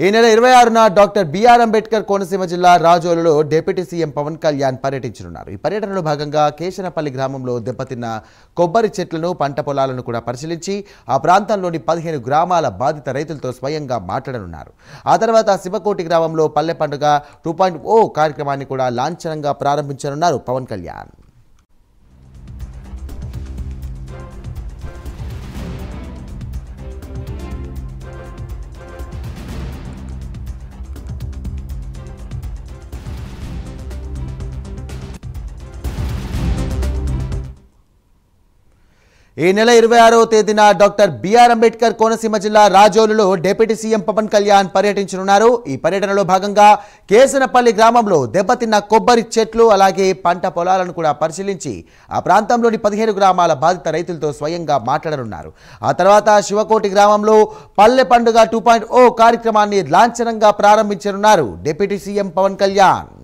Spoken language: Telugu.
ఈ నెల 26న డాక్టర్ బిఆర్ అంబేద్కర్ కోనసీమ జిల్లా రాజోలులో డిప్యూటీ సీఎం పవన్ కళ్యాణ్ పర్యటించనున్నారు. ఈ పర్యటనలో భాగంగా కేశనపల్లి గ్రామంలో దెబ్బతిన్న కొబ్బరి చెట్లను, పంట పొలాలను కూడా పరిశీలించి ఆ ప్రాంతంలోని 15 గ్రామాల బాధిత రైతులతో స్వయంగా మాట్లాడనున్నారు. ఆ తర్వాత శివకోటి గ్రామంలో పల్లె పండుగ 2.0 కార్యక్రమాన్ని కూడా లాంఛనంగా ప్రారంభించనున్నారు పవన్ కళ్యాణ్. ఈ నెల 26వ తేదీన డాక్టర్ బిఆర్ అంబేద్కర్ కోనసీమ జిల్లా రాజోలులో డిప్యూటీ సీఎం పవన్ కళ్యాణ్ పర్యటించనున్నారు. ఈ పర్యటనలో భాగంగా కేశనపల్లి గ్రామంలో దెబ్బతిన్న కొబ్బరి చెట్లు అలాగే పంట పొలాలను కూడా పరిశీలించి ఆ ప్రాంతంలోని 15 గ్రామాల బాధిత రైతులతో స్వయంగా మాట్లాడనున్నారు. ఆ తర్వాత శివకోటి గ్రామంలో పల్లె పండుగ 2.0 కార్యక్రమాన్ని లాంఛనంగా ప్రారంభించనున్నారు డిప్యూటీ సీఎం పవన్ కళ్యాణ్.